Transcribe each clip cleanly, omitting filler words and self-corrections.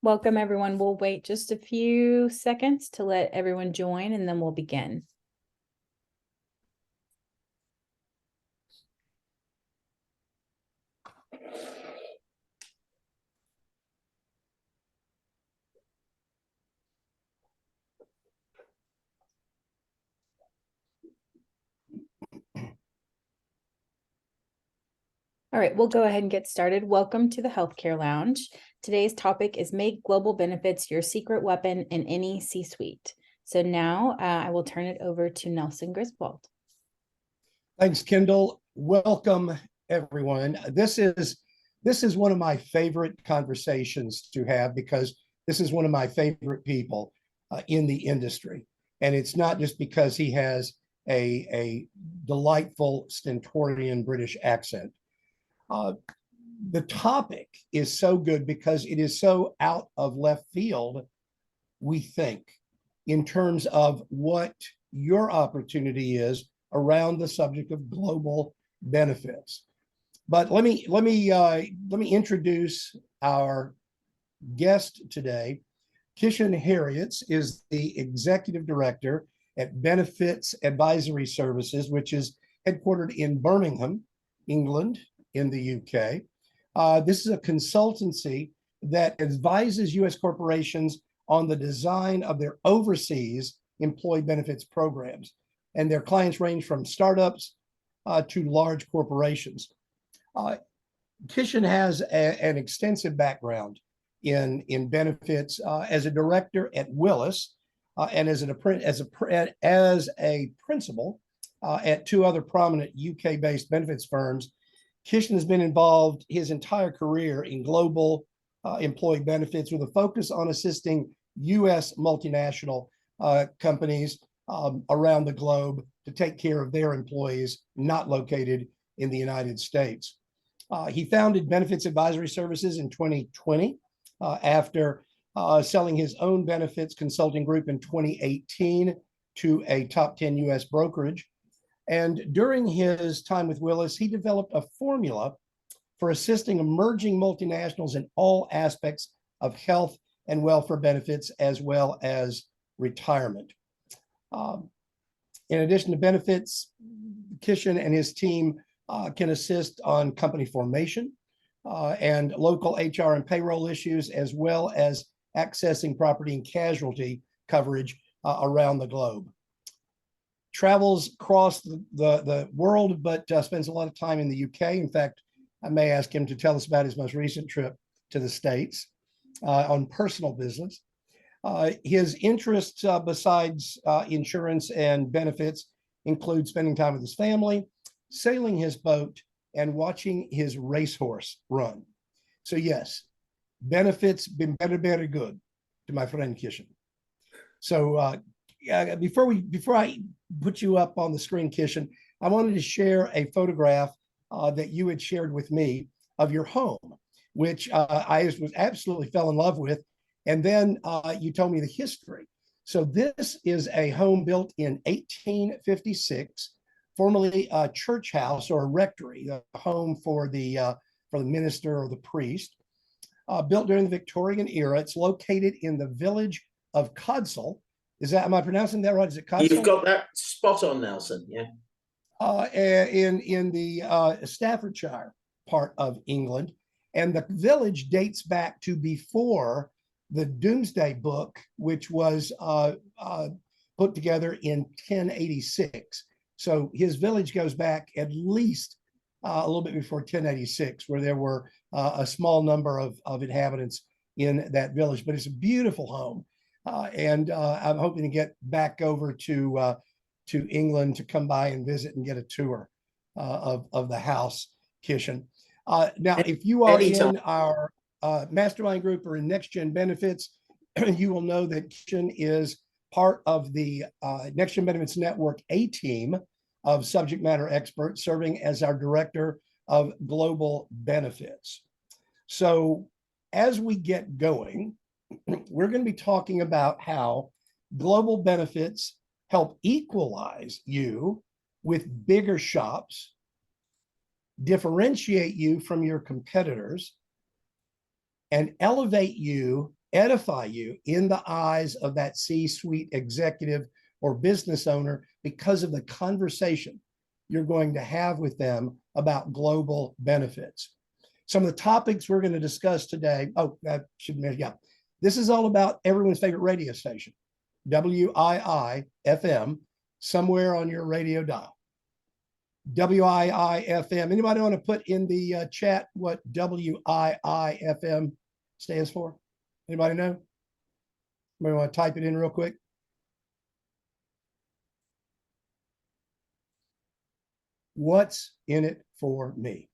Welcome, everyone. We'll wait just a few seconds to let everyone join, and then we'll begin. All right, we'll go ahead and get started. Welcome to the Healthcare Lounge. Today's topic is Make Global Benefits Your Secret Weapon in Any C-Suite. So now I will turn it over to Nelson Griswold. Thanks, Kendall. Welcome, everyone. This is one of my favorite conversations to have because this is one of my favorite people in the industry. And it's not just because he has a delightful stentorian British accent. The topic is so good because it is so out of left field, we think, in terms of what your opportunity is around the subject of global benefits. But let me introduce our guest today. Kishan Harriets is the executive director at Benefits Advisory Services, which is headquartered in Birmingham, England, in the UK. This is a consultancy that advises U.S. corporations on the design of their overseas employee benefits programs. And their clients range from startups to large corporations. Kishan has an extensive background in benefits as a director at Willis and as a principal at two other prominent UK-based benefits firms. Kishan has been involved his entire career in global employee benefits with a focus on assisting U.S. multinational companies around the globe to take care of their employees not located in the United States. He founded Benefits Advisory Services in 2020 after selling his own benefits consulting group in 2018 to a top 10 U.S. brokerage. And during his time with Willis, he developed a formula for assisting emerging multinationals in all aspects of health and welfare benefits, as well as retirement. In addition to benefits, Kishan and his team can assist on company formation and local HR and payroll issues, as well as accessing property and casualty coverage around the globe. Travels across the world, but spends a lot of time in the UK. In fact, I may ask him to tell us about his most recent trip to the States on personal business. His interests besides insurance and benefits include spending time with his family, sailing his boat, and watching his racehorse run. So yes, benefits been better good to my friend Kishan. So before I put you up on the screen, Kishan, I wanted to share a photograph that you had shared with me of your home, which I was absolutely fell in love with. And then you told me the history. So this is a home built in 1856, formerly a church house or a rectory, a home for the minister or the priest, built during the Victorian era. It's located in the village of Codsall. Am I pronouncing that right? Is it Codsall? You've got that spot on, Nelson. Yeah. In the Staffordshire part of England, and the village dates back to before the Domesday Book, which was put together in 1086. So his village goes back at least a little bit before 1086, where there were a small number of inhabitants in that village. But it's a beautiful home, and I'm hoping to get back over to England to come by and visit and get a tour of the house, Kishan. Now, if you are in our mastermind group or in Next Gen Benefits, you will know that Kishan is part of the Next Gen Benefits Network A team of subject matter experts serving as our director of global benefits. So as we get going, we're going to be talking about how global benefits help equalize you with bigger shops, differentiate you from your competitors, and elevate you edify you in the eyes of that C-suite executive or business owner because of the conversation you're going to have with them about global benefits. Some of the topics we're going to discuss today. Oh, that should mention, yeah. This is all about everyone's favorite radio station, WII FM, somewhere on your radio dial. WII FM. Anybody want to put in the chat what WII FM stands for? Anybody know? Anybody want to type it in real quick? What's in it for me?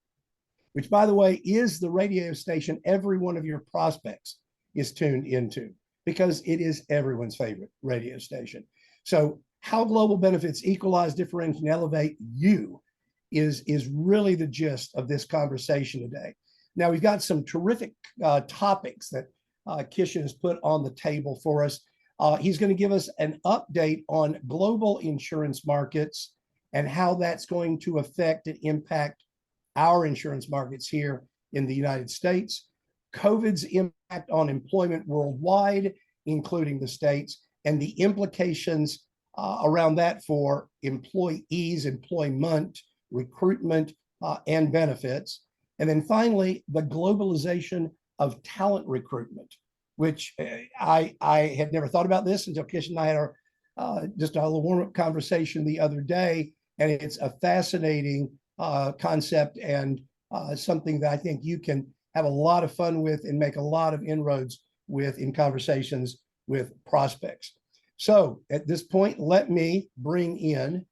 Which, by the way, is the radio station every one of your prospects is tuned into, because it is everyone's favorite radio station. So how global benefits equalize, differentiate, and elevate you is really the gist of this conversation today. Now, we've got some terrific topics that Kishan has put on the table for us. He's going to give us an update on global insurance markets and how that's going to affect and impact our insurance markets here in the United States, COVID's impact on employment worldwide, including the States, and the implications around that for employees, employment, recruitment, and benefits. And then finally, the globalization of talent recruitment, which I had never thought about this until Kish and I had our just a little warm-up conversation the other day. And it's a fascinating concept and something that I think you can have a lot of fun with and make a lot of inroads with in conversations with prospects. So at this point, let me bring in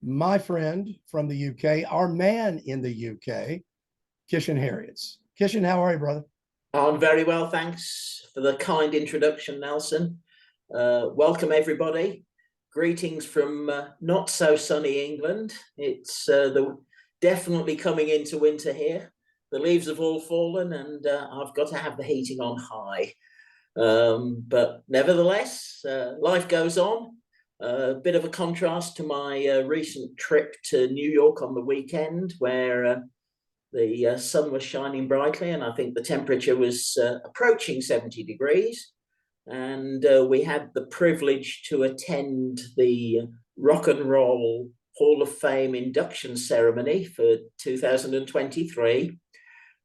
my friend from the UK, our man in the UK, Kishan Harriets. Kishan, how are you, brother? I'm very well, thanks for the kind introduction, Nelson. Welcome, everybody. Greetings from not so sunny England. It's definitely coming into winter here. The leaves have all fallen, and I've got to have the heating on high. But nevertheless, life goes on. A bit of a contrast to my recent trip to New York on the weekend, where the sun was shining brightly, and I think the temperature was approaching 70 degrees. And we had the privilege to attend the Rock and Roll Hall of Fame induction ceremony for 2023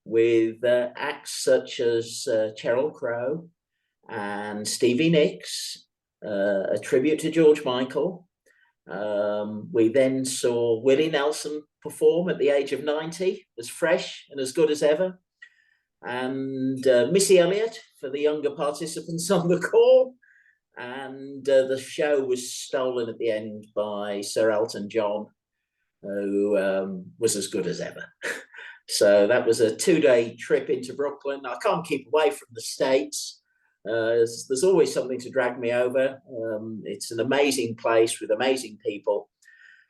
with acts such as Sheryl Crow and Stevie Nicks, a tribute to George Michael. We then saw Willie Nelson perform at the age of 90, as fresh and as good as ever. And Missy Elliott for the younger participants on the call. And the show was stolen at the end by Sir Elton John, who was as good as ever. So that was a 2-day trip into Brooklyn. I can't keep away from the States. There's always something to drag me over. It's an amazing place with amazing people.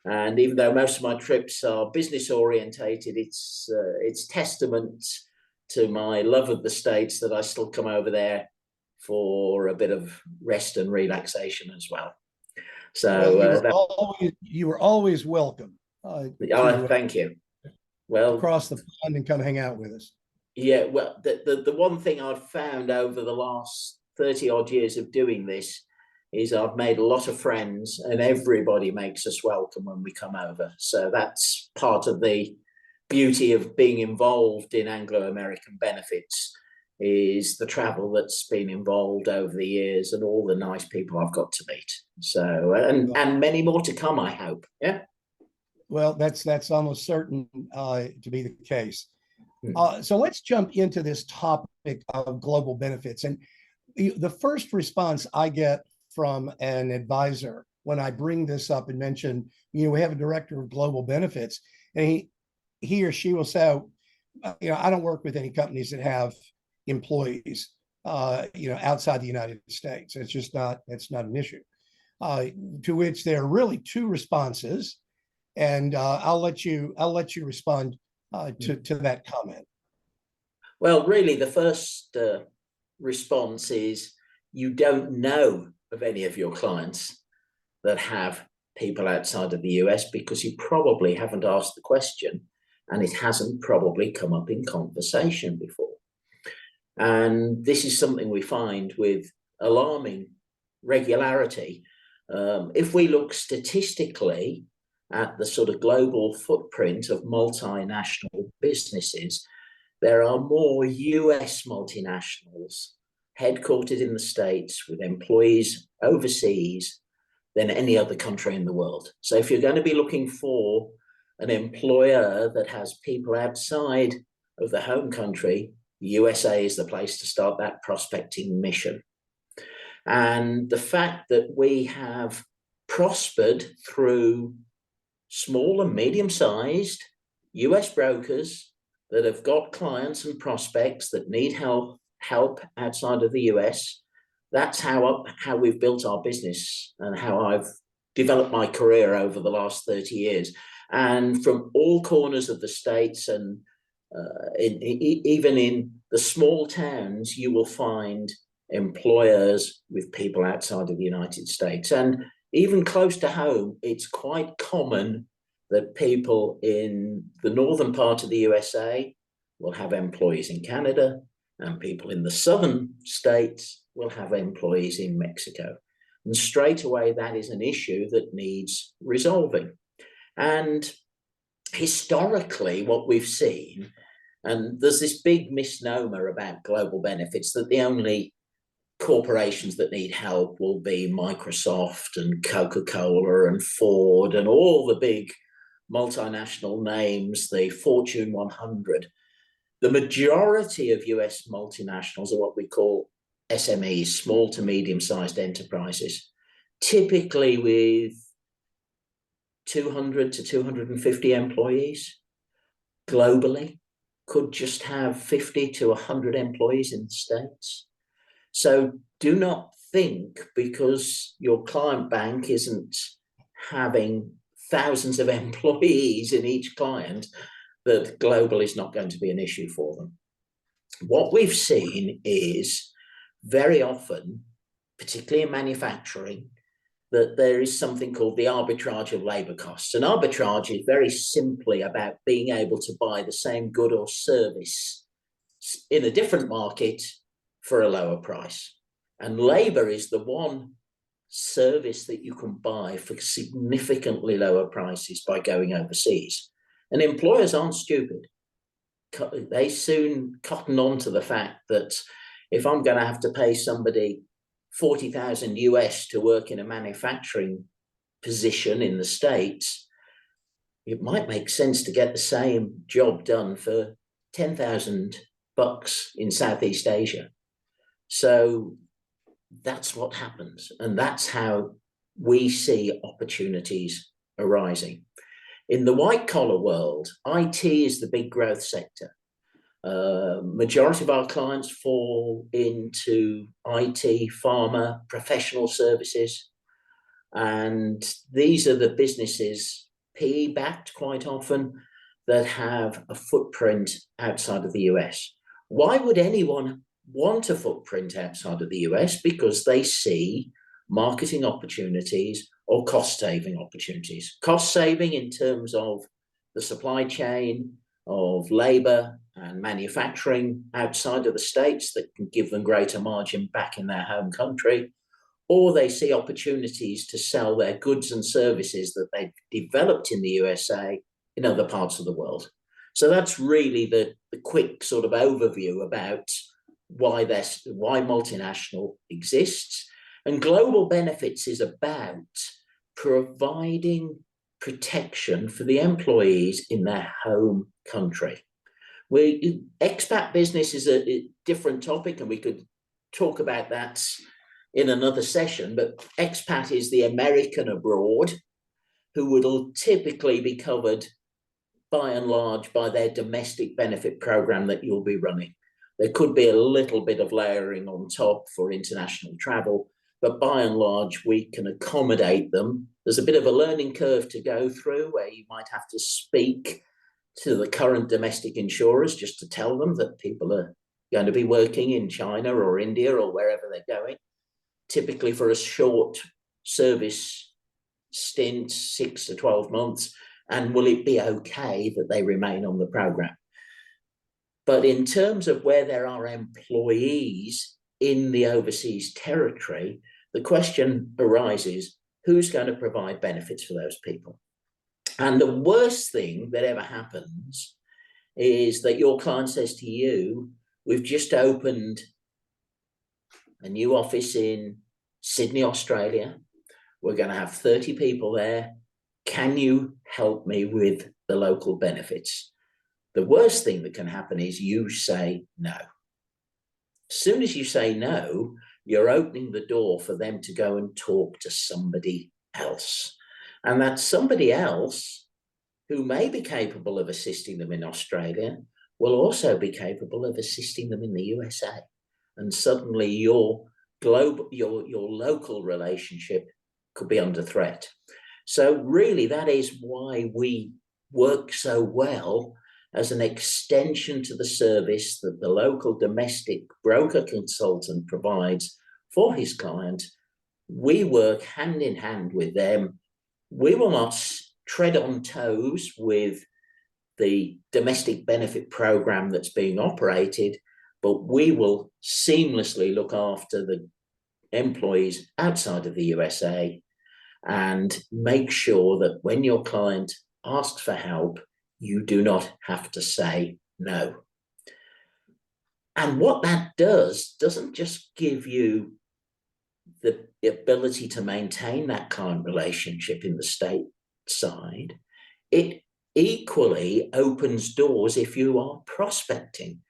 And even though most of my trips are business orientated, it's testament to my love of the States that I still come over there for a bit of rest and relaxation as well. So you were always welcome. Thank you. Well, across the pond and come hang out with us. Yeah, well, the one thing I've found over the last 30 odd years of doing this is I've made a lot of friends, and everybody makes us welcome when we come over. So that's part of the beauty of being involved in Anglo-American benefits, is the travel that's been involved over the years and all the nice people I've got to meet. So and many more to come, I hope. Yeah. Well, that's almost certain to be the case. So let's jump into this topic of global benefits. And the first response I get from an advisor when I bring this up and mention, we have a director of global benefits, and he or she will say, I don't work with any companies that have employees, outside the United States. It's just that's not an issue. To which there are really two responses, and I'll let you respond to that comment. Well, really, the first response is you don't know of any of your clients that have people outside of the US because you probably haven't asked the question, and it hasn't probably come up in conversation before. And this is something we find with alarming regularity. If we look statistically at the sort of global footprint of multinational businesses, there are more US multinationals headquartered in the States with employees overseas than any other country in the world. So if you're going to be looking for an employer that has people outside of the home country, the USA is the place to start that prospecting mission. And the fact that we have prospered through small and medium-sized US brokers that have got clients and prospects that need help outside of the US, that's how we've built our business and how I've developed my career over the last 30 years. And from all corners of the States and even in the small towns, you will find employers with people outside of the United States. And even close to home, it's quite common that people in the northern part of the USA will have employees in Canada, and people in the southern states will have employees in Mexico. And straight away, that is an issue that needs resolving. And historically, what we've seen, and there's this big misnomer about global benefits, that the only corporations that need help will be Microsoft and Coca-Cola and Ford and all the big multinational names, the Fortune 100. The majority of US multinationals are what we call SMEs, small to medium-sized enterprises, typically with 200 to 250 employees globally, could just have 50 to 100 employees in the States. So do not think because your client bank isn't having thousands of employees in each client that global is not going to be an issue for them. What we've seen is very often, particularly in manufacturing, that there is something called the arbitrage of labor costs. And arbitrage is very simply about being able to buy the same good or service in a different market for a lower price. And labor is the one service that you can buy for significantly lower prices by going overseas. And employers aren't stupid. They soon cotton on to the fact that if I'm going to have to pay somebody 40,000 US to work in a manufacturing position in the States, it might make sense to get the same job done for 10,000 bucks in Southeast Asia. So that's what happens. And that's how we see opportunities arising. In the white collar world, IT is the big growth sector. Majority of our clients fall into IT, pharma, professional services. And these are the businesses, PE backed quite often, that have a footprint outside of the US. Why would anyone want a footprint outside of the US? Because they see marketing opportunities or cost saving opportunities. Cost saving in terms of the supply chain of labor and manufacturing outside of the States that can give them greater margin back in their home country, or they see opportunities to sell their goods and services that they've developed in the USA in other parts of the world. So that's really the quick sort of overview about why multinational exists. And global benefits is about providing protection for the employees in their home country. Expat business is a different topic, and we could talk about that in another session, but expat is the American abroad who would typically be covered by and large by their domestic benefit program that you'll be running. There could be a little bit of layering on top for international travel, but by and large, we can accommodate them. There's a bit of a learning curve to go through where you might have to speak to the current domestic insurers just to tell them that people are going to be working in China or India or wherever they're going, typically for a short service stint, 6 to 12 months, and will it be okay that they remain on the program? But in terms of where there are employees in the overseas territory, the question arises, who's going to provide benefits for those people? And the worst thing that ever happens is that your client says to you, we've just opened a new office in Sydney, Australia. We're going to have 30 people there. Can you help me with the local benefits? The worst thing that can happen is you say no. As soon as you say no, you're opening the door for them to go and talk to somebody else. And that somebody else who may be capable of assisting them in Australia will also be capable of assisting them in the USA. And suddenly your local relationship could be under threat. So really, that is why we work so well as an extension to the service that the local domestic broker consultant provides for his client. We work hand in hand with them. We will not tread on toes with the domestic benefit program that's being operated, but we will seamlessly look after the employees outside of the USA and make sure that when your client asks for help, you do not have to say no. And what that doesn't just give you the ability to maintain that client relationship in the state side, it equally opens doors if you are prospecting.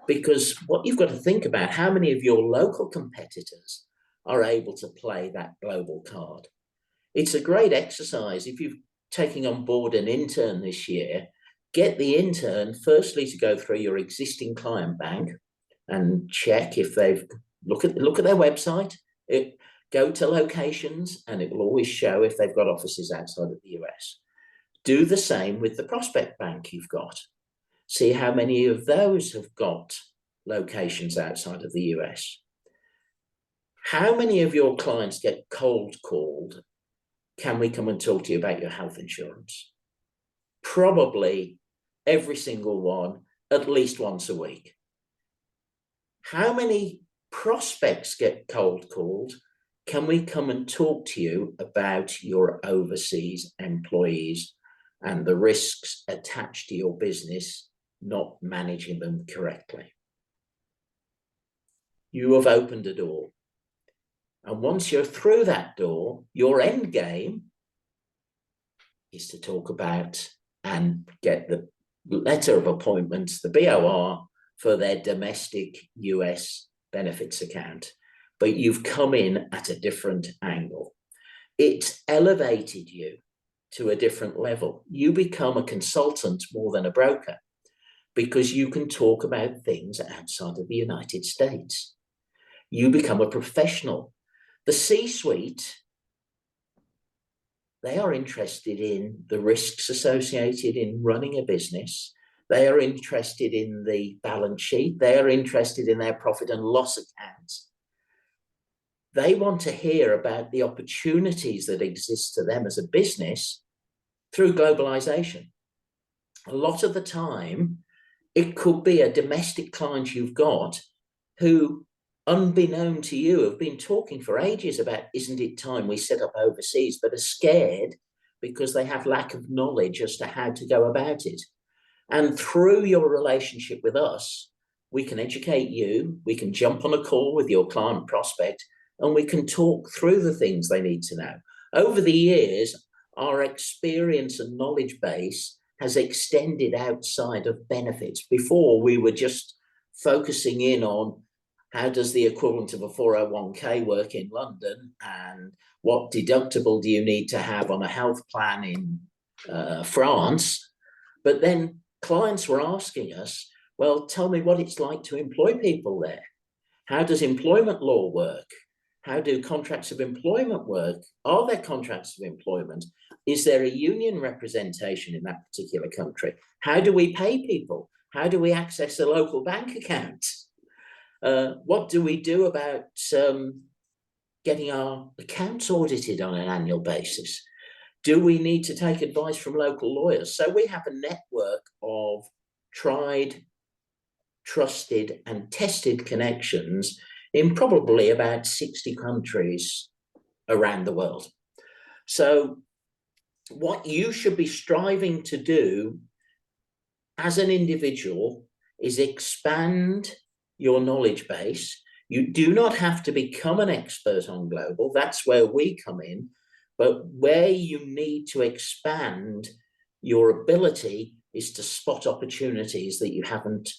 Because what you've got to think about, how many of your local competitors are able to play that global card? It's a great exercise. If you're taking on board an intern this year, get the intern firstly to go through your existing client bank and check if they've look at their website, go to locations, and it will always show if they've got offices outside of the US. Do the same with the prospect bank you've got. See how many of those have got locations outside of the US. How many of your clients get cold called? Can we come and talk to you about your health insurance? Probably every single one, at least once a week. How many prospects get cold called? Can we come and talk to you about your overseas employees and the risks attached to your business not managing them correctly? You have opened a door. And once you're through that door, your end game is to talk about and get the letter of appointments, the BOR, for their domestic US benefits account. But you've come in at a different angle. It's elevated you to a different level. You become a consultant more than a broker because you can talk about things outside of the United States. You become a professional. The C-suite, they are interested in the risks associated in running a business. They are interested in the balance sheet. They are interested in their profit and loss accounts. They want to hear about the opportunities that exist to them as a business through globalization. A lot of the time, it could be a domestic client you've got who, unbeknown to you, have been talking for ages about, isn't it time we set up overseas, but are scared because they have lack of knowledge as to how to go about it. And through your relationship with us, we can educate you, we can jump on a call with your client prospect, and we can talk through the things they need to know. Over the years, our experience and knowledge base has extended outside of benefits. Before, we were just focusing in on how does the equivalent of a 401k work in London, and what deductible do you need to have on a health plan in France? But then clients were asking us, well, tell me what it's like to employ people there. How does employment law work? How do contracts of employment work? Are there contracts of employment? Is there a union representation in that particular country? How do we pay people? How do we access a local bank account? What do we do about getting our accounts audited on an annual basis? Do we need to take advice from local lawyers? So we have a network of tried trusted, and tested connections in probably about 60 countries around the world. So what you should be striving to do as an individual is expand your knowledge base. You do not have to become an expert on global. That's where we come in. But where you need to expand your ability is to spot opportunities that you haven't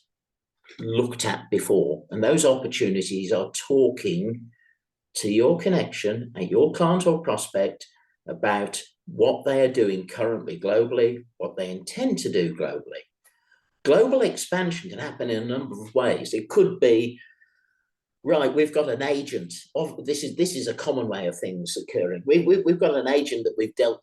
looked at before. And those opportunities are talking to your connection and your client or prospect about what they are doing currently globally, what they intend to do globally. Global expansion can happen in a number of ways. It could be, right, we've got an agent. This is a common way of things occurring. We've got an agent that we've dealt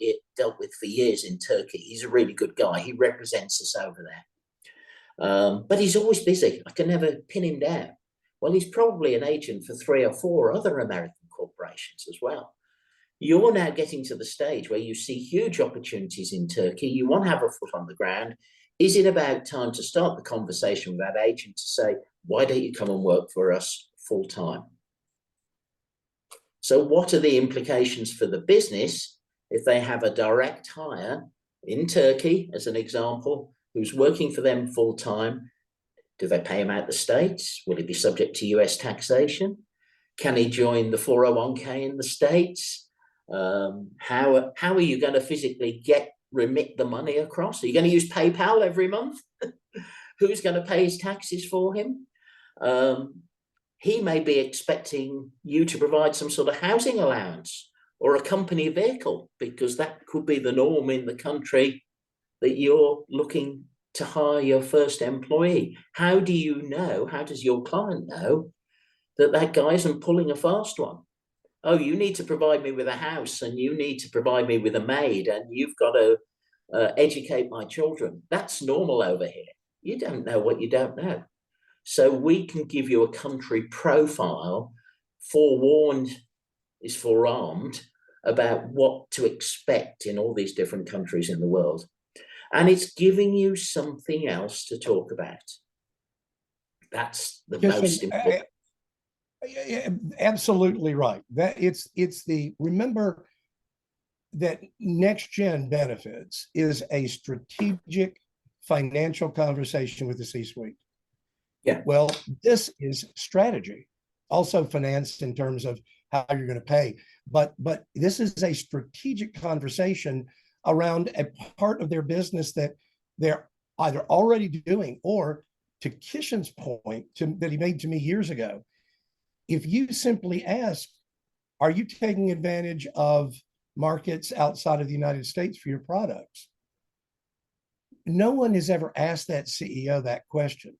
with for years in Turkey. He's a really good guy. He represents us over there. But he's always busy. I can never pin him down. Well, he's probably an agent for 3 or 4 other American corporations as well. You're now getting to the stage where you see huge opportunities in Turkey. You want to have a foot on the ground. Is it about time to start the conversation with that agent to say, why don't you come and work for us full time? So what are the implications for the business if they have a direct hire in Turkey, as an example, who's working for them full time? Do they pay him out the States? Will he be subject to US taxation? Can he join the 401k in the States? How are you going to physically remit the money across? Are you going to use PayPal every month? Who's going to pay his taxes for him? He may be expecting you to provide some sort of housing allowance or a company vehicle, because that could be the norm in the country that you're looking to hire your first employee. How do you know, how does your client know that that guy isn't pulling a fast one? Oh, you need to provide me with a house, and you need to provide me with a maid, and you've got to educate my children. That's normal over here. You don't know what you don't know. So we can give you a country profile. Forewarned is forearmed about what to expect in all these different countries in the world. And it's giving you something else to talk about. That's the most important. Absolutely right. That it's remember that Next Gen Benefits is a strategic financial conversation with the C-suite. Yeah. Well, this is strategy, also finance in terms of how you're going to pay. But this is a strategic conversation around a part of their business that they're either already doing, or, to Kishan's point that he made to me years ago, if you simply ask, are you taking advantage of markets outside of the United States for your products? No one has ever asked that CEO that question.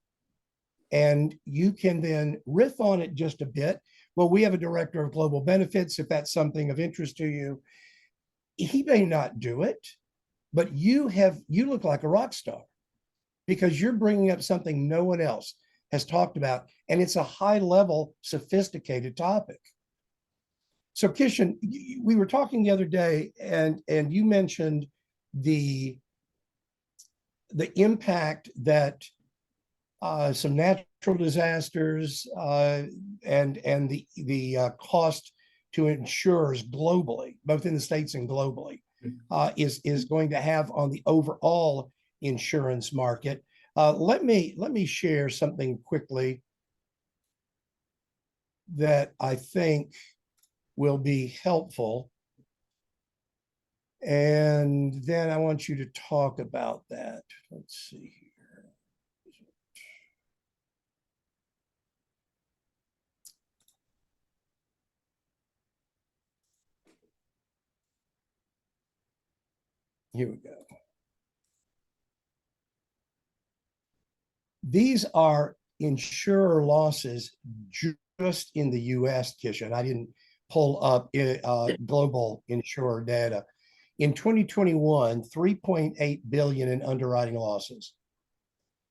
And you can then riff on it just a bit. Well, we have a director of global benefits, if that's something of interest to you. He may not do it, but you look like a rock star, because you're bringing up something no one else has talked about, and it's a high level, sophisticated topic. So Kishan, we were talking the other day, and you mentioned the impact that some natural disasters and the cost to insurers globally, both in the States and globally, is going to have on the overall insurance market. Let me share something quickly that I think will be helpful. And then I want you to talk about that. Let's see here. Here we go. These are insurer losses just in the US, Kishan. I didn't pull up global insurer data. In 2021, 3.8 billion in underwriting losses.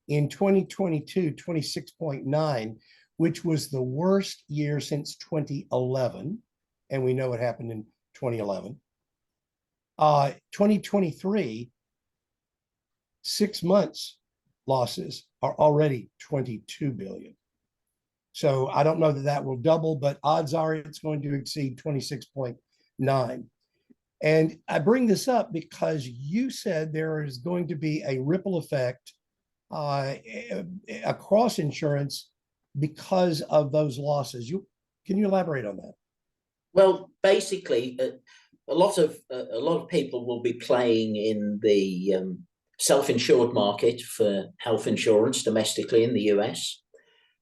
In 2022, 26.9, which was the worst year since 2011. And we know what happened in 2011. 2023, 6 months, losses are already 22 billion. So I don't know that that will double, but odds are it's going to exceed 26.9. And I bring this up because you said there is going to be a ripple effect across insurance because of those losses. Can you elaborate on that? Well, basically, a lot of people will be playing in the self-insured market for health insurance domestically in the US,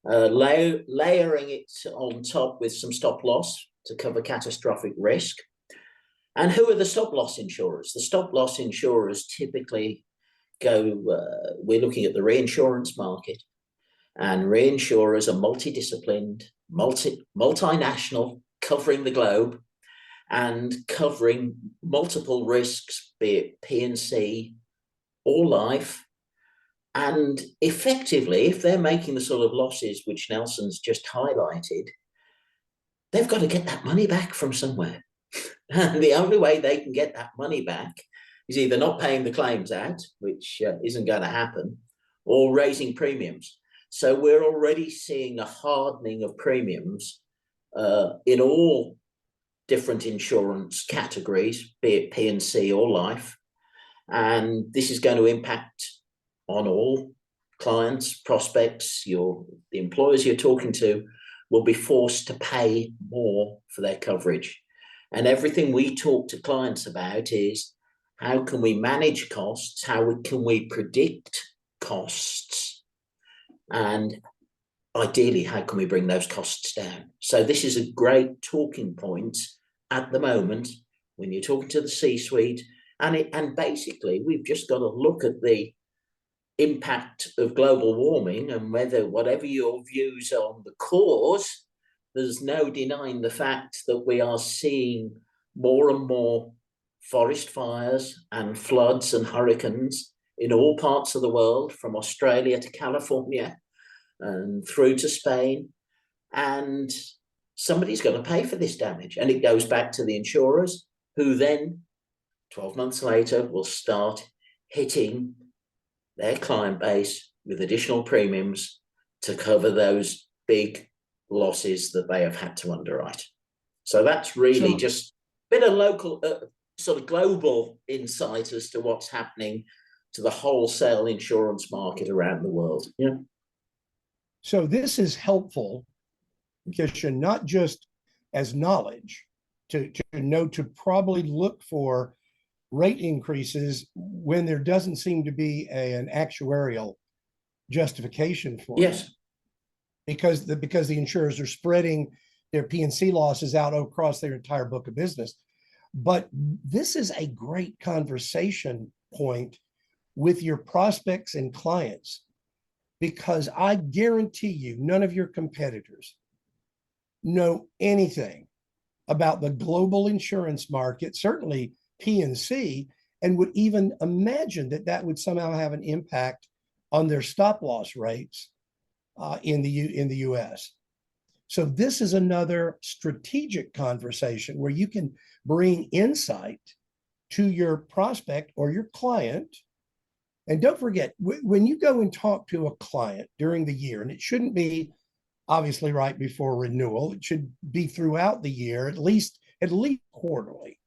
layering it on top with some stop loss to cover catastrophic risk. And who are the stop loss insurers? The stop loss insurers typically we're looking at the reinsurance market, and reinsurers are multidisciplined, multinational, covering the globe and covering multiple risks, be it P&C or life. And effectively, if they're making the sort of losses which Nelson's just highlighted, they've got to get that money back from somewhere. And the only way they can get that money back is either not paying the claims out, which isn't going to happen, or raising premiums. So we're already seeing a hardening of premiums in all different insurance categories, be it P&C or life. And this is going to impact on all clients, prospects, the employers you're talking to will be forced to pay more for their coverage. And everything we talk to clients about is how can we manage costs? How can we predict costs? And ideally, how can we bring those costs down? So this is a great talking point at the moment when you're talking to the C-suite. And basically, we've just got to look at the impact of global warming and whatever your views on the cause, there's no denying the fact that we are seeing more and more forest fires and floods and hurricanes in all parts of the world, from Australia to California and through to Spain. And somebody's going to pay for this damage. And it goes back to the insurers, who then 12 months later will start hitting their client base with additional premiums to cover those big losses that they have had to underwrite. So that's really just a bit of local, sort of global insight as to what's happening to the wholesale insurance market around the world. Yeah. So this is helpful, Kishan, not just as knowledge to know to probably look for rate increases when there doesn't seem to be an actuarial justification for Yes. it. Because the insurers are spreading their P&C losses out across their entire book of business. But this is a great conversation point with your prospects and clients, because I guarantee you none of your competitors know anything about the global insurance market, certainly P&C, and would even imagine that that would somehow have an impact on their stop loss rates in the US. So this is another strategic conversation where you can bring insight to your prospect or your client. And don't forget, when you go and talk to a client during the year, and it shouldn't be obviously right before renewal, it should be throughout the year, at least quarterly,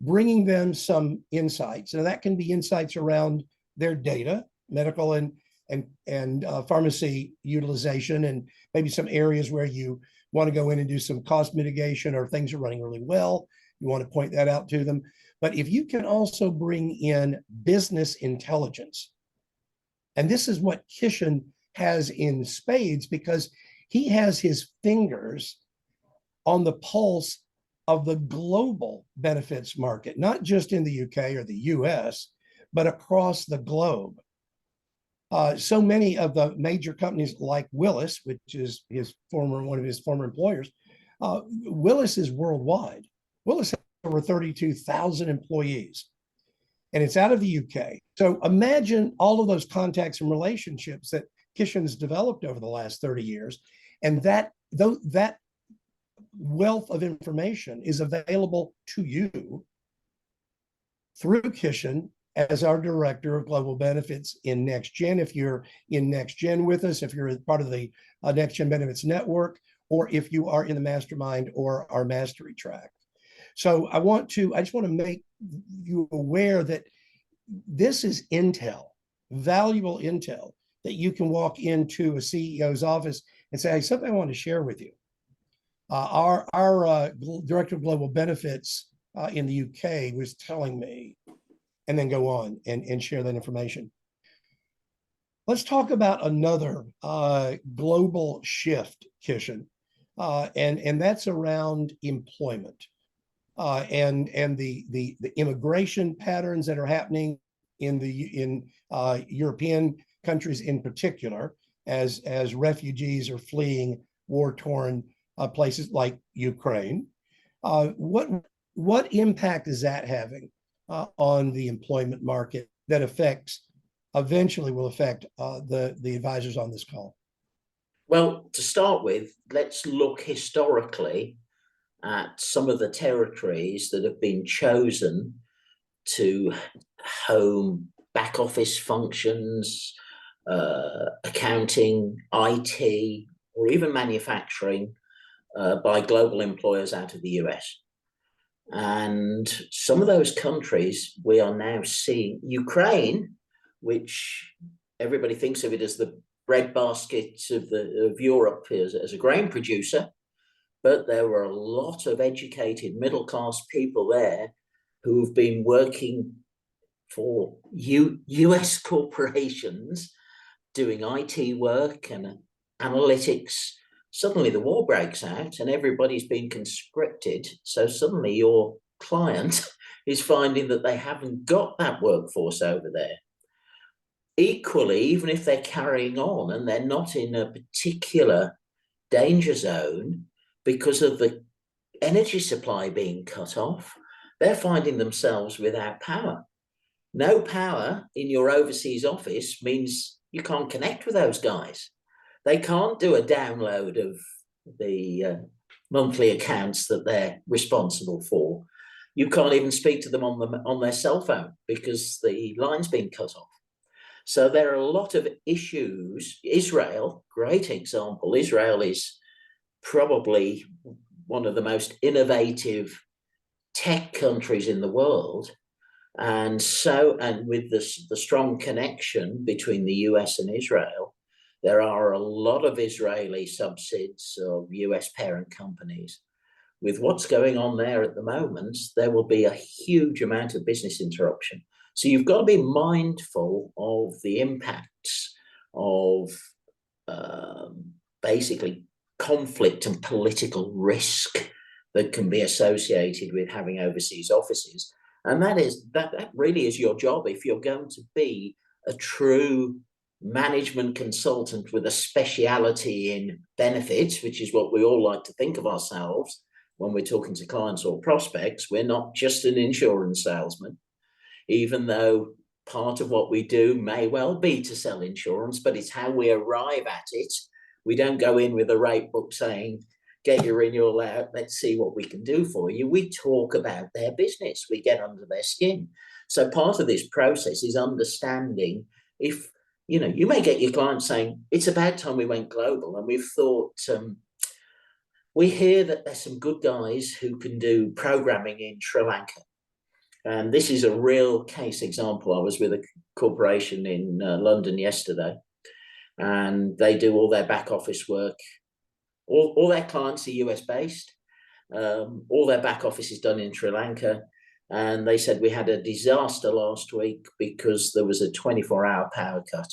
bringing them some insights. And that can be insights around their data, medical and pharmacy utilization, and maybe some areas where you want to go in and do some cost mitigation, or things are running really well. You want to point that out to them. But if you can also bring in business intelligence, and this is what Kishan has in spades, because he has his fingers on the pulse of the global benefits market, not just in the UK or the US, but across the globe. So many of the major companies like Willis, which is one of his former employers, Willis is worldwide. Willis has over 32,000 employees, and it's out of the UK. So imagine all of those contacts and relationships that Kishan's developed over the last 30 years, and that wealth of information is available to you through Kishan as our Director of Global Benefits in NextGen. If you're in NextGen with us, if you're part of the NextGen Benefits Network, or if you are in the Mastermind or our Mastery track. So I just want to make you aware that this is intel, valuable intel, that you can walk into a CEO's office and say, hey, something I want to share with you. Our Director of Global Benefits in the UK was telling me, and then go on and share that information. Let's talk about another global shift, Kishan, and that's around employment and the immigration patterns that are happening in European countries in particular, as refugees are fleeing war-torn places like Ukraine. What impact is that having on the employment market that eventually will affect the advisors on this call? Well, to start with, let's look historically at some of the territories that have been chosen to home back office functions, accounting, IT, or even manufacturing by global employers out of the US. And some of those countries we are now seeing, Ukraine, which everybody thinks of it as the breadbasket of Europe as a grain producer, but there were a lot of educated middle-class people there who've been working for US corporations doing IT work and analytics. Suddenly the war breaks out and everybody's been conscripted. So suddenly your client is finding that they haven't got that workforce over there. Equally, even if they're carrying on and they're not in a particular danger zone because of the energy supply being cut off, they're finding themselves without power. No power in your overseas office means you can't connect with those guys. They can't do a download of the monthly accounts that they're responsible for. You can't even speak to them on their cell phone because the line's been cut off. So there are a lot of issues. Israel, great example. Israel is probably one of the most innovative tech countries in the world. And with the strong connection between the US and Israel, there are a lot of Israeli subsidies of US parent companies. With what's going on there at the moment, there will be a huge amount of business interruption. So you've got to be mindful of the impacts of basically conflict and political risk that can be associated with having overseas offices. And that really is your job if you're going to be a true management consultant with a speciality in benefits, which is what we all like to think of ourselves when we're talking to clients or prospects. We're not just an insurance salesman, even though part of what we do may well be to sell insurance, but it's how we arrive at it. We don't go in with a rate book saying, get your renewal out, let's see what we can do for you. We talk about their business, we get under their skin. So part of this process is understanding if, you may get your clients saying, it's about time we went global. And we've thought, we hear that there's some good guys who can do programming in Sri Lanka. And this is a real case example. I was with a corporation in London yesterday, and they do all their back office work. All their clients are US based. All their back office is done in Sri Lanka. And they said we had a disaster last week because there was a 24-hour power cut.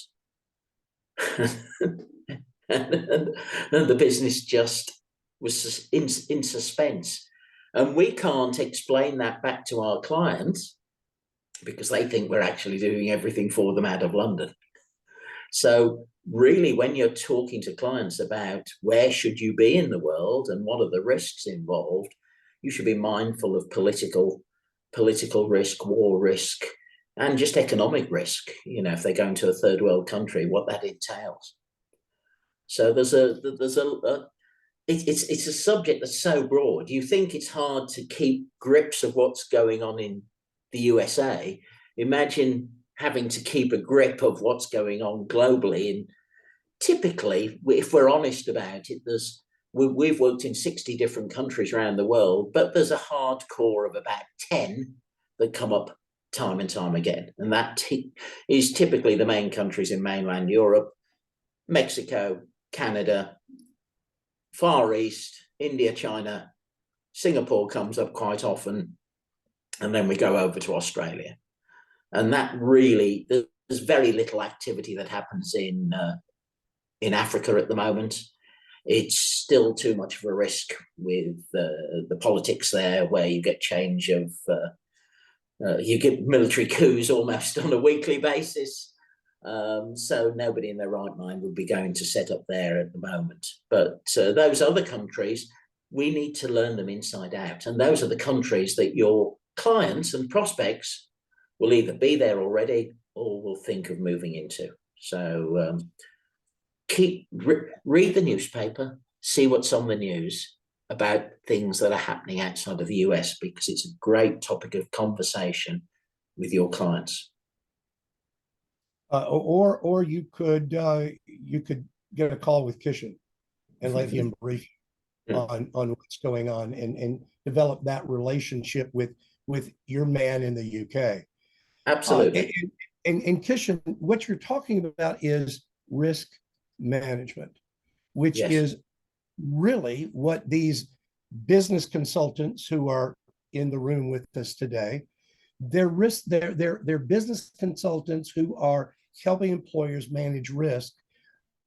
and the business just was in suspense. And we can't explain that back to our clients because they think we're actually doing everything for them out of London. So really, when you're talking to clients about where should you be in the world and what are the risks involved, you should be mindful of political risk, war risk, and just economic risk. If they're going to a third world country, what that entails. So it's a subject that's so broad. You think it's hard to keep grips of what's going on in the USA. imagine having to keep a grip of what's going on globally. And typically, if we're honest about it, we've worked in 60 different countries around the world, but there's a hard core of about 10 that come up time and time again. And that is typically the main countries in mainland Europe: Mexico, Canada, Far East, India, China. Singapore comes up quite often. And then we go over to Australia. And that really, there's very little activity that happens in Africa at the moment. It's still too much of a risk with the politics there, where you get change of, you get military coups almost on a weekly basis. So nobody in their right mind would be going to set up there at the moment. But those other countries, we need to learn them inside out. And those are the countries that your clients and prospects will either be there already or will think of moving into. So read the newspaper, see what's on the news about things that are happening outside of the US, because it's a great topic of conversation with your clients. Or you could get a call with Kishan and let him brief you on what's going on and develop that relationship with your man in the UK. Absolutely. And Kishan, what you're talking about is risk management, which Yes. is really what these business consultants who are in the room with us today, they're business consultants who are helping employers manage risk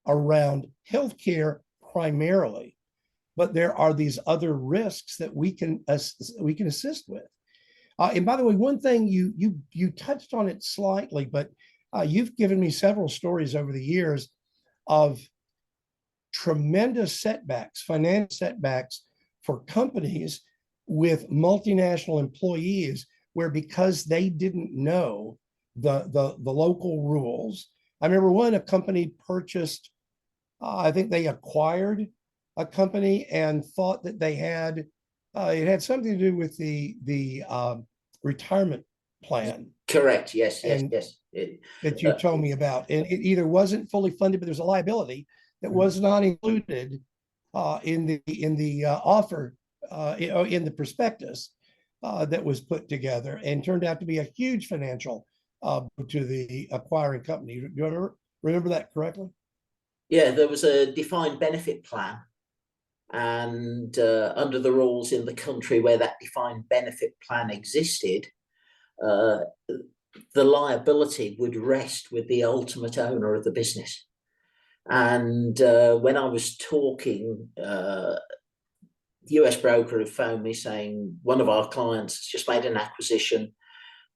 around healthcare primarily, but there are these other risks that we can assist with. And by the way, one thing you touched on it slightly, but you've given me several stories over the years of tremendous setbacks, financial setbacks for companies with multinational employees, where because they didn't know the local rules. I remember a company purchased, I think they acquired a company and thought that they had, it had something to do with the retirement plan. Correct. Yes. That you told me about. And it either wasn't fully funded, but there's a liability that was not included in the offer, in the prospectus that was put together, and turned out to be a huge financial to the acquiring company. Do you remember that correctly? Yeah, there was a defined benefit plan, and under the rules in the country where that defined benefit plan existed, the liability would rest with the ultimate owner of the business. And when I was talking, the US broker had phoned me saying one of our clients has just made an acquisition.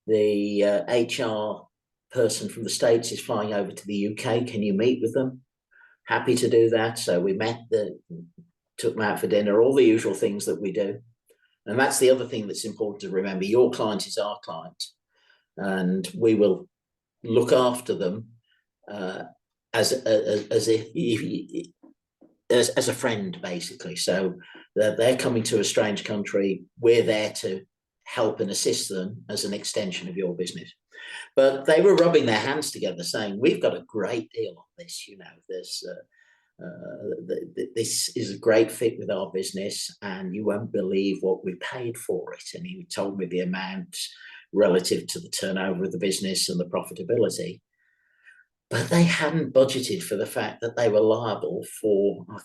The HR person from the States is flying over to the UK. Can you meet with them? Happy to do that. So we met, took them out for dinner, all the usual things that we do. And that's the other thing that's important to remember. Your client is our client, and we will look after them as a friend, basically. So they're coming to a strange country. We're there to help and assist them as an extension of your business. But they were rubbing their hands together, saying, "We've got a great deal on this. You know, this is a great fit with our business, and you won't believe what we paid for it." And he told me the amount relative to the turnover of the business and the profitability. But they hadn't budgeted for the fact that they were liable for, I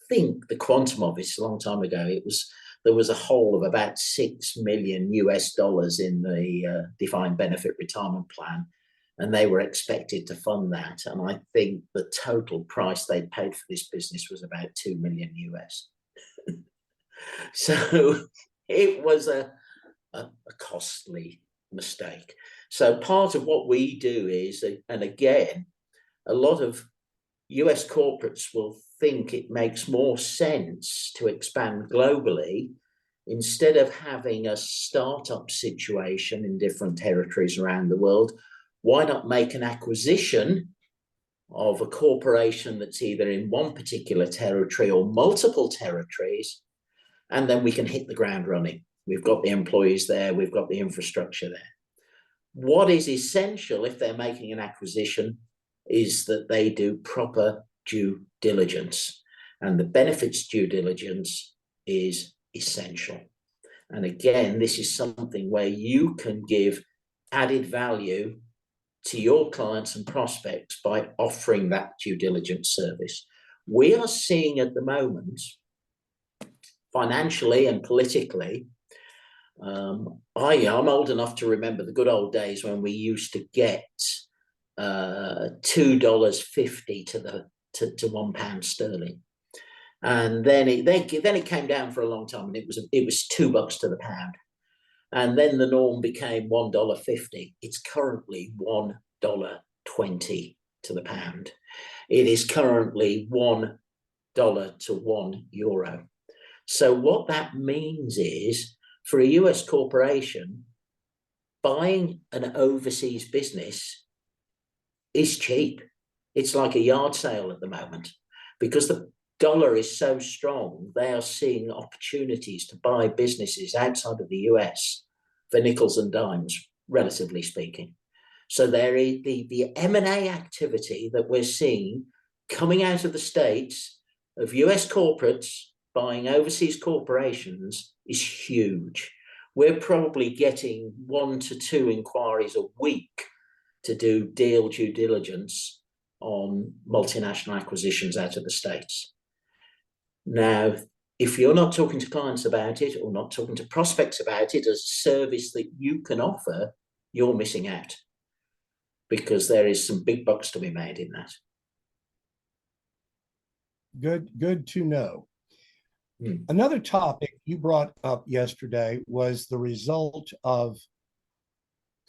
think the quantum of it, a long time ago, there was a hole of about $6 million in the defined benefit retirement plan, and they were expected to fund that. And I think the total price they'd paid for this business was about $2 million. So it was a costly mistake. So part of what we do is, and again, a lot of US corporates will think it makes more sense to expand globally instead of having a startup situation in different territories around the world. Why not make an acquisition of a corporation that's either in one particular territory or multiple territories, and then we can hit the ground running. We've got the employees there, we've got the infrastructure there. What is essential if they're making an acquisition is that they do proper due diligence, and the benefits due diligence is essential. And again, this is something where you can give added value to your clients and prospects by offering that due diligence service. We are seeing at the moment, financially and politically, I'm old enough to remember the good old days when we used to get $2.50 to £1 sterling, and then it came down for a long time, and it was $2 to the pound, and then the norm became $1.50. It's currently $1.20 to the pound. It is currently $1 to €1. So what that means is, for a US corporation, buying an overseas business is cheap. It's like a yard sale at the moment. Because the dollar is so strong, they are seeing opportunities to buy businesses outside of the US for nickels and dimes, relatively speaking. So there is the M&A activity that we're seeing coming out of the States of US corporates buying overseas corporations is huge. We're probably getting 1 to 2 inquiries a week to do deal due diligence on multinational acquisitions out of the States. Now, if you're not talking to clients about it or not talking to prospects about it as a service that you can offer, you're missing out, because there is some big bucks to be made in that. Good to know. Another topic you brought up yesterday was the result of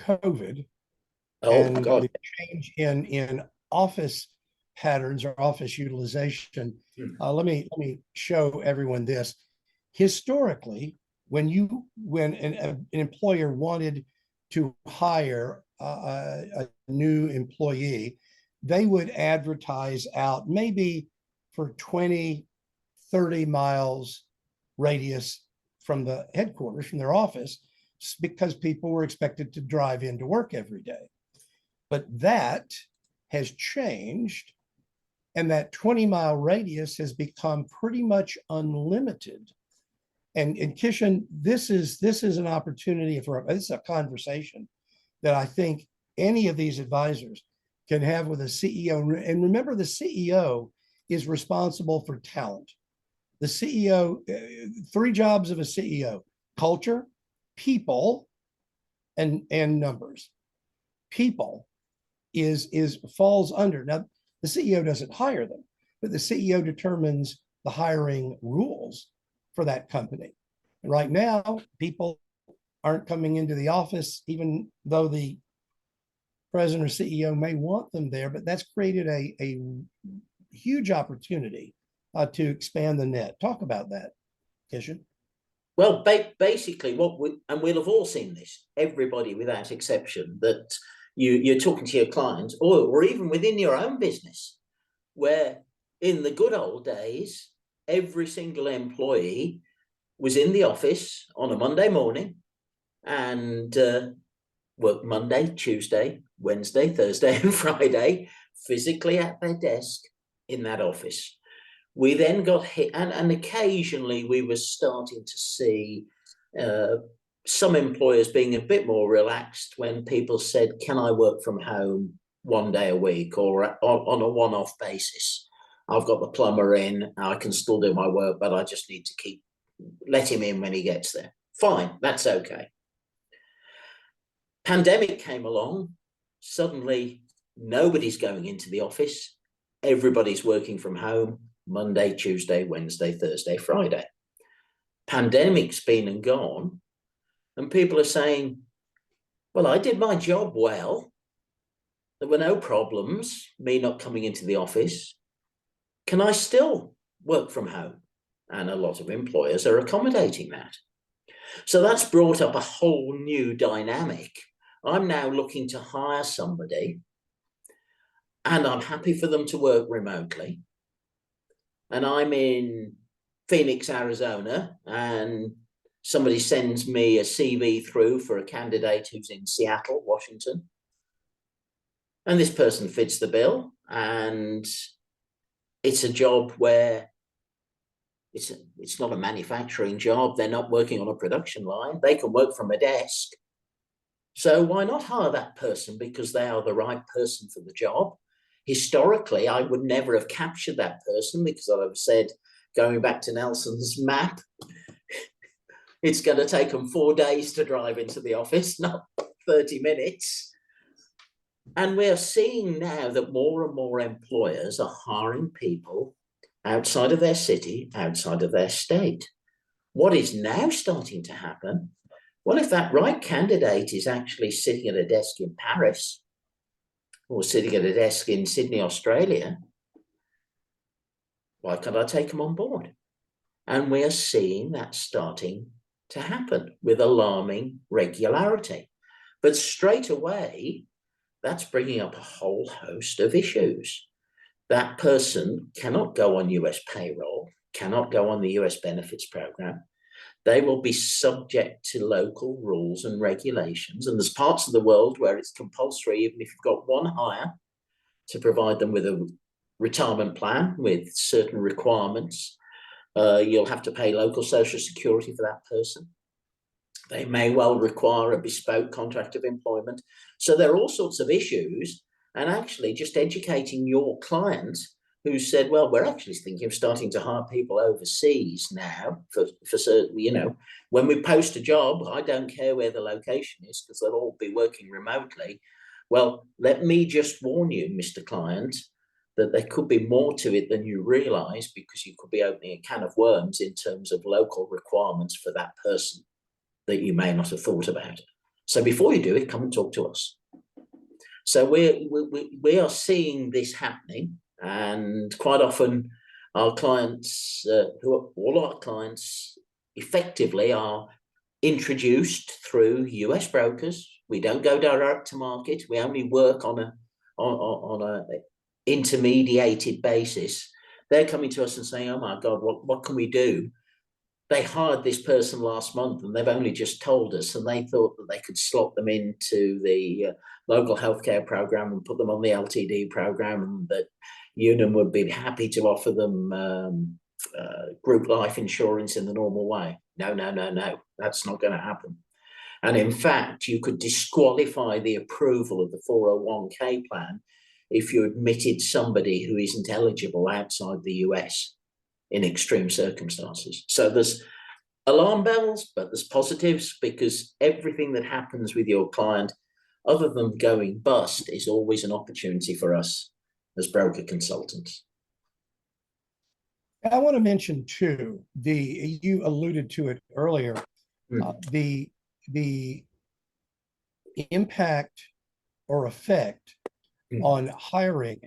COVID and God. the change in office patterns or office utilization. Let me show everyone this. Historically, when an employer wanted to hire a new employee, they would advertise out maybe for 20, 30 miles radius from the headquarters, from their office, because people were expected to drive into work every day. But that has changed, and that 20-mile radius has become pretty much unlimited. And Kishan, this is an opportunity for this is a conversation that I think any of these advisors can have with a CEO. And remember, the CEO is responsible for talent. The CEO, 3 jobs of a CEO: culture, people, and numbers. People falls under. Now, the CEO doesn't hire them, but the CEO determines the hiring rules for that company. And right now, people aren't coming into the office, even though the president or CEO may want them there, but that's created a huge opportunity to expand the net. Talk about that, Kishan. Well, basically, and we'll have all seen this, everybody without exception, that you're talking to your clients, or even within your own business, where in the good old days, every single employee was in the office on a Monday morning and worked Monday, Tuesday, Wednesday, Thursday, and Friday physically at their desk in that office. We then got hit, and occasionally we were starting to see some employers being a bit more relaxed when people said, can I work from home 1 day a week or on a one-off basis? I've got the plumber in, I can still do my work, but I just need to let him in when he gets there. Fine, that's okay. Pandemic came along, suddenly nobody's going into the office, everybody's working from home Monday, Tuesday, Wednesday, Thursday, Friday. Pandemic's been and gone, and people are saying, well, I did my job well. There were no problems, me not coming into the office. Can I still work from home? And a lot of employers are accommodating that. So that's brought up a whole new dynamic. I'm now looking to hire somebody, and I'm happy for them to work remotely. And I'm in Phoenix, Arizona, and somebody sends me a CV through for a candidate who's in Seattle, Washington, and this person fits the bill, and it's a job where it's not a manufacturing job. They're not working on a production line. They can work from a desk. So why not hire that person? Because they are the right person for the job. Historically, I would never have captured that person because I'd have said, going back to Nelson's map, it's going to take them 4 days to drive into the office, not 30 minutes. And we're seeing now that more and more employers are hiring people outside of their city, outside of their state. What is now starting to happen? Well, if that right candidate is actually sitting at a desk in Paris or sitting at a desk in Sydney, Australia, why can't I take them on board? And we are seeing that starting to happen with alarming regularity. But straight away, that's bringing up a whole host of issues. That person cannot go on US payroll, cannot go on the US benefits program. They will be subject to local rules and regulations. And there's parts of the world where it's compulsory, even if you've got one hire, to provide them with a retirement plan with certain requirements. You'll have to pay local social security for that person. They may well require a bespoke contract of employment. So there are all sorts of issues, and actually just educating your client who said, well, we're actually thinking of starting to hire people overseas now for certain, you know, when we post a job, I don't care where the location is because they'll all be working remotely. Well, let me just warn you, Mr. Client, that there could be more to it than you realize, because you could be opening a can of worms in terms of local requirements for that person that you may not have thought about. So before you do it, come and talk to us. So we are seeing this happening, and quite often our clients, all our clients effectively are introduced through US brokers. We don't go direct to market. We only work on a intermediated basis. They're coming to us and saying, oh my God, what can we do? They hired this person last month and they've only just told us, and they thought that they could slot them into the local healthcare program and put them on the LTD program, and that Unum would be happy to offer them group life insurance in the normal way. No, that's not going to happen. And in fact, you could disqualify the approval of the 401k plan if you admitted somebody who isn't eligible outside the US in extreme circumstances. So there's alarm bells, but there's positives, because everything that happens with your client, other than going bust, is always an opportunity for us as broker consultants. I want to mention too, you alluded to it earlier, the impact or effect on hiring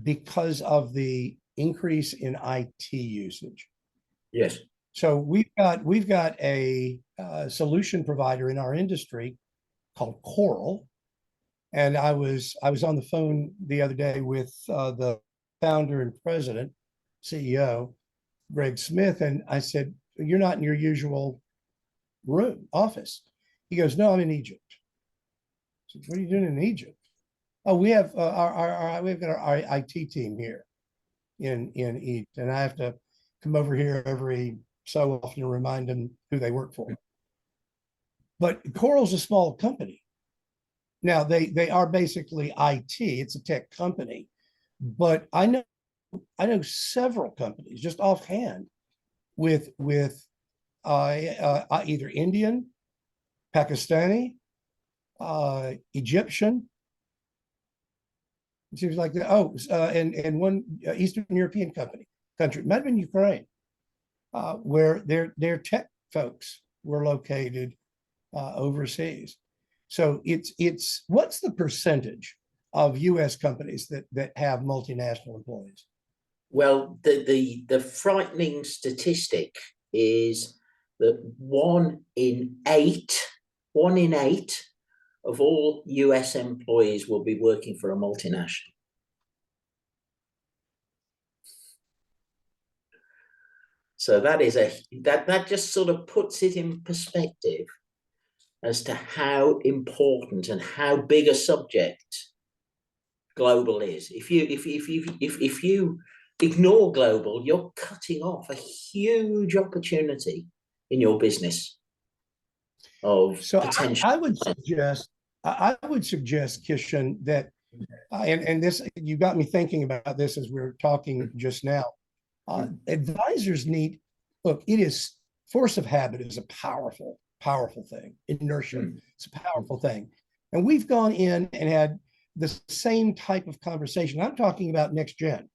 because of the increase in IT usage. Yes. So we've got a solution provider in our industry called Coral, and I was on the phone the other day with the founder and president, CEO, Greg Smith, and I said, "You're not in your usual office." He goes, "No, I'm in Egypt." I said, "What are you doing in Egypt?" "Oh, we have we've got our IT team here in Egypt, and I have to come over here every so often to remind them who they work for." But Coral's a small company. Now they are basically IT. It's a tech company, but I know several companies just offhand with either Indian, Pakistani, Egyptian. It seems like that. Oh, and one Eastern European country, might have been Ukraine, where their tech folks were located overseas. So it's what's the percentage of U.S. companies that have multinational employees? Well, the frightening statistic is that 1 in 8 of all US employees will be working for a multinational. So that is that just sort of puts it in perspective as to how important and how big a subject global is. If you ignore global, you're cutting off a huge opportunity in your business of So potential. I would suggest, Kishan, that and this, you got me thinking about this as we were talking just now. Advisors need, look, force of habit is a powerful thing. Inertia, it's a powerful thing. And we've gone in and had the same type of conversation. I'm talking about next gen.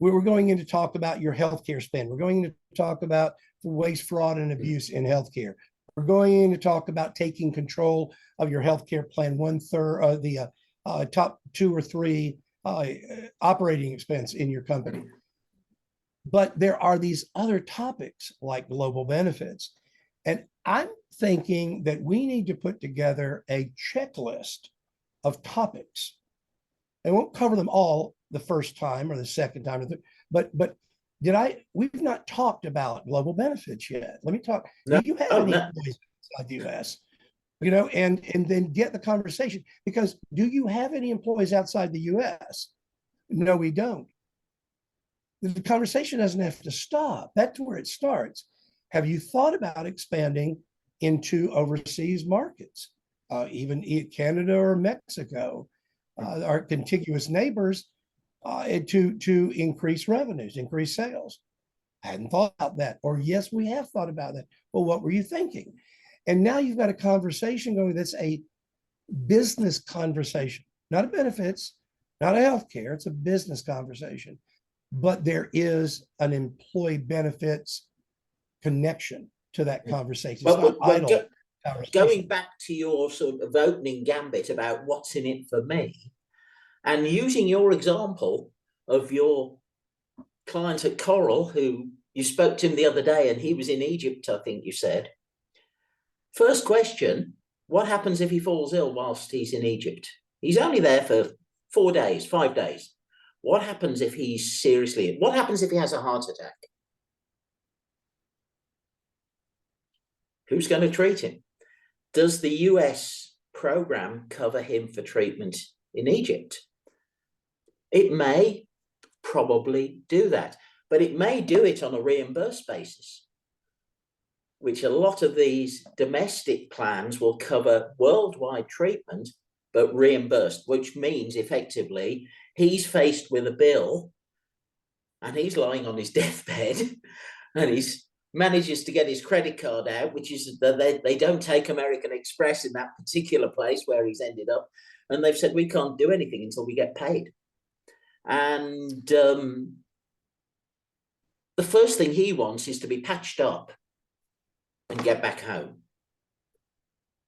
We were going in to talk about your healthcare spend. We're going in to talk about waste, fraud, and abuse in healthcare. We're going in to talk about taking control of your healthcare plan, 1/3 of the top 2 or 3 operating expense in your company. But there are these other topics like global benefits. And I'm thinking that we need to put together a checklist of topics. I won't cover them all the first time or the second time, but we've not talked about global benefits yet. Let me talk. No. Do you have any employees outside the US? And then get the conversation, because do you have any employees outside the US? No, we don't. The conversation doesn't have to stop. That's where it starts. Have you thought about expanding into overseas markets, even Canada or Mexico, our contiguous neighbors, to increase revenues, increase sales? I hadn't thought about that. Or yes, we have thought about that. Well, what were you thinking? And now you've got a conversation going that's a business conversation, not a benefits, not a healthcare. It's a business conversation. But there is an employee benefits connection to that conversation. It's not idle conversation. Going back to your sort of opening gambit about what's in it for me, and using your example of your client at Coral, who you spoke to him the other day, and he was in Egypt, I think you said. First question, what happens if he falls ill whilst he's in Egypt? He's only there for 4 days, 5 days. What happens if he's seriously ill? What happens if he has a heart attack? Who's going to treat him? Does the US program cover him for treatment in Egypt? It may probably do that, but it may do it on a reimbursed basis, which a lot of these domestic plans will cover worldwide treatment, but reimbursed, which means effectively he's faced with a bill and he's lying on his deathbed and he's manages to get his credit card out, which is that they don't take American Express in that particular place where he's ended up. And they've said, we can't do anything until we get paid. And the first thing he wants is to be patched up and get back home.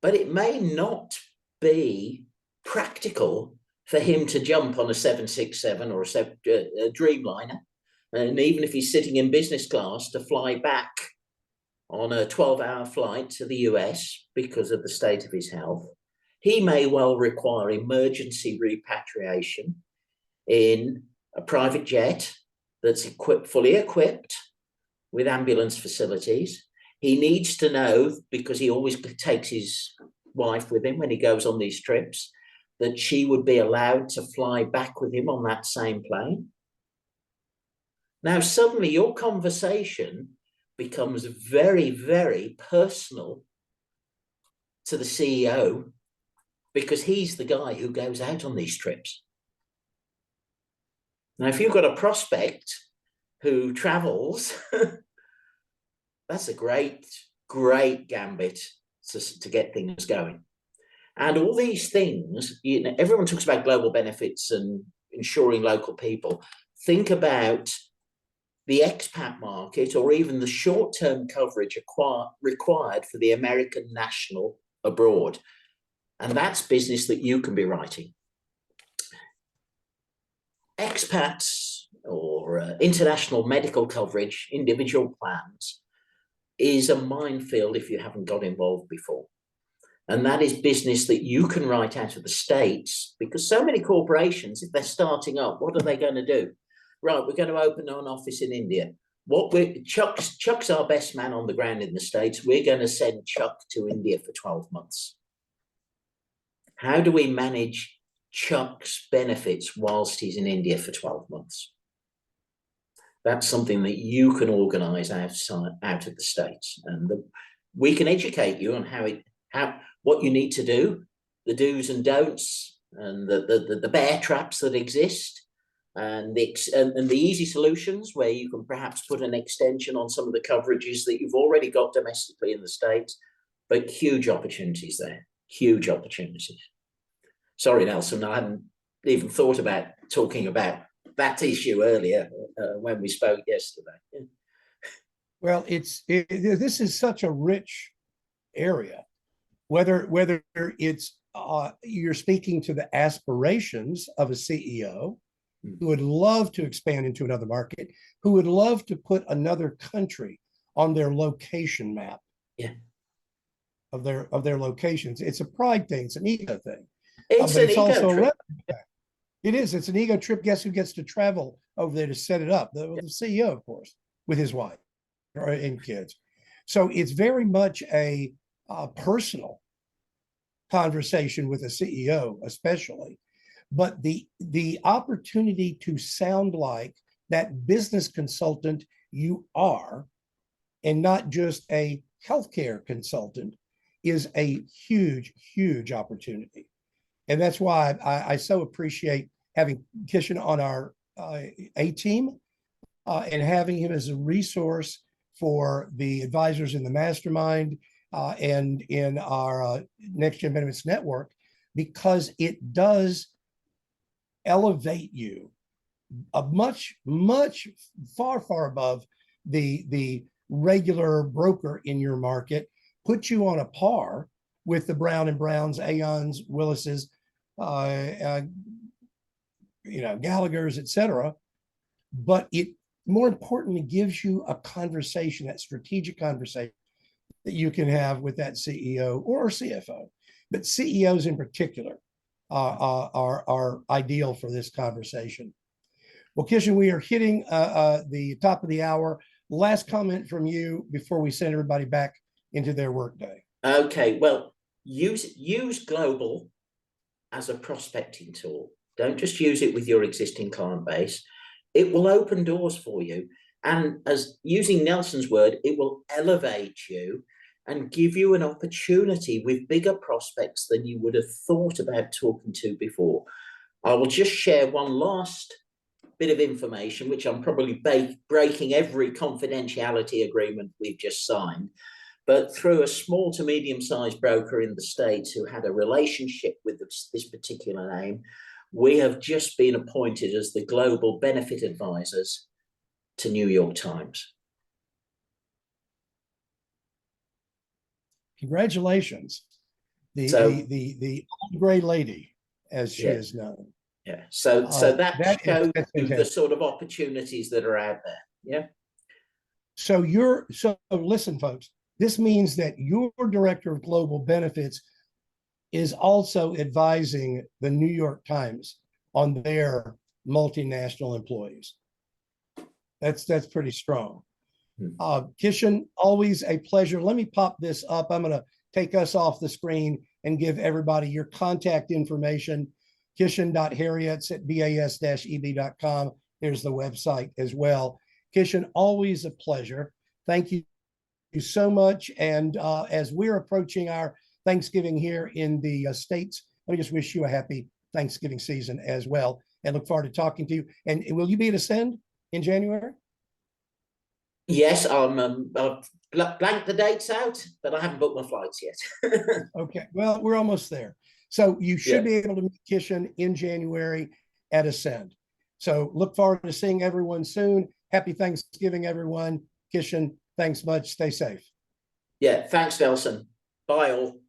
But it may not be practical for him to jump on a 767 or a Dreamliner. And even if he's sitting in business class, to fly back on a 12-hour flight to the US because of the state of his health, he may well require emergency repatriation in a private jet that's fully equipped with ambulance facilities. He needs to know, because he always takes his wife with him when he goes on these trips, that she would be allowed to fly back with him on that same plane. Now, suddenly your conversation becomes very, very personal to the CEO, because he's the guy who goes out on these trips. Now, if you've got a prospect who travels, that's a great, great gambit to get things going. And all these things, everyone talks about global benefits and ensuring local people. Think about the expat market, or even the short-term coverage required for the American national abroad. And that's business that you can be writing. Expats or international medical coverage, individual plans, is a minefield if you haven't got involved before. And that is business that you can write out of the States, because so many corporations, if they're starting up, what are they going to do? Right, we're going to open an office in India. Chuck's our best man on the ground in the States. We're going to send Chuck to India for 12 months. How do we manage Chuck's benefits whilst he's in India for 12 months? That's something that you can organize out of the States, and we can educate you on what you need to do, the do's and don'ts, and the bear traps that exist, and the easy solutions where you can perhaps put an extension on some of the coverages that you've already got domestically in the States, but huge opportunities there, huge opportunities. Sorry, Nelson, I hadn't even thought about talking about that issue earlier when we spoke yesterday. Well, this is such a rich area, whether it's you're speaking to the aspirations of a CEO who would love to expand into another market, who would love to put another country on their location map. Yeah. Of their locations. It's a pride thing, it's an ego thing. It's an ego trip. It is. It's an ego trip. Guess who gets to travel over there to set it up? The CEO, of course, with his wife and kids. So it's very much a personal conversation with a CEO, especially. But the opportunity to sound like that business consultant you are, and not just a healthcare consultant, is a huge, huge opportunity. And that's why I so appreciate having Kishan on our A team and having him as a resource for the advisors in the mastermind and in our Next Gen Benefits Network, because it does elevate you much, much far, far above the regular broker in your market, put you on a par with the Brown and Browns, Aons, Willis's, Gallagher's, etc. But it more importantly gives you a conversation, that strategic conversation that you can have with that CEO or CFO. But CEOs in particular are ideal for this conversation. Well, Kishan, we are hitting the top of the hour. Last comment from you before we send everybody back into their workday. Okay, well, use Global as a prospecting tool. Don't just use it with your existing client base. It will open doors for you. And as using Nelson's word, it will elevate you and give you an opportunity with bigger prospects than you would have thought about talking to before. I will just share one last bit of information, which I'm probably breaking every confidentiality agreement we've just signed. But through a small to medium-sized broker in the States who had a relationship with this particular name, we have just been appointed as the global benefit advisors to New York Times. Congratulations. The old gray lady, as she is known. Yeah. So that shows you the sort of opportunities that are out there. Yeah. So listen, folks. This means that your director of global benefits is also advising the New York Times on their multinational employees. That's pretty strong. Kishan, always a pleasure. Let me pop this up. I'm going to take us off the screen and give everybody your contact information. Kishan.Harriets@bas-eb.com. There's the website as well. Kishan, always a pleasure. Thank you so much. And as we're approaching our Thanksgiving here in the States, let me just wish you a happy Thanksgiving season as well, and look forward to talking to you. And will you be at Ascend in January? Yes, I've blanked the dates out, but I haven't booked my flights yet. Okay, well, we're almost there. So you should be able to meet Kishan in January at Ascend. So look forward to seeing everyone soon. Happy Thanksgiving, everyone. Kishan, thanks much. Stay safe. Yeah, thanks, Nelson. Bye all.